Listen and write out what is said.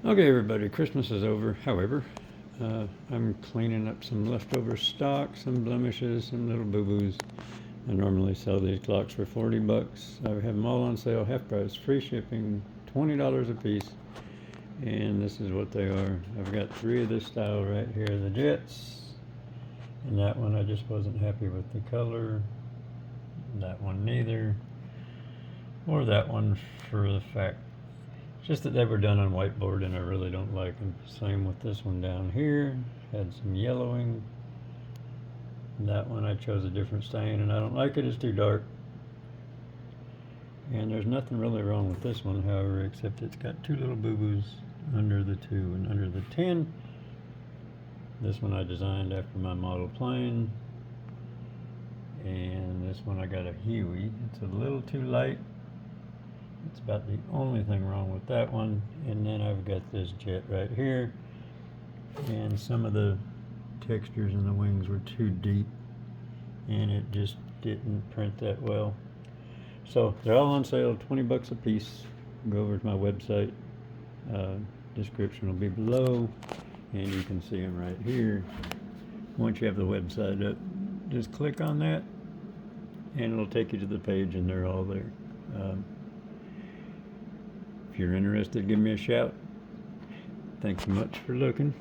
Okay, everybody, Christmas is over. However, I'm cleaning up some leftover stock, some blemishes, some little boo-boos. I normally sell these clocks for 40 bucks. I have them all on sale, half price, free shipping, $20 a piece. And this is what they are. I've got 3 of this style right here, the Jets. And that one I just wasn't happy with the color. That one neither. Or that one for the fact just that they were done on whiteboard and I really don't like them. Same with this one down here. Had some yellowing. That one I chose a different stain and I don't like it. It's too dark. And there's nothing really wrong with this one, however, except it's got 2 little boo-boos under the 2 and under the 10. This one I designed after my model plane. And this one I got a Huey. It's a little too light. It's about the only thing wrong with that one. And then I've got this jet right here. And some of the textures in the wings were too deep. And it just didn't print that well. So they're all on sale, 20 bucks a piece. Go over to my website. Description will be below. And you can see them right here. Once you have the website up, just click on that. And it'll take you to the page and they're all there. If you're interested, give me a shout. Thanks so much for looking.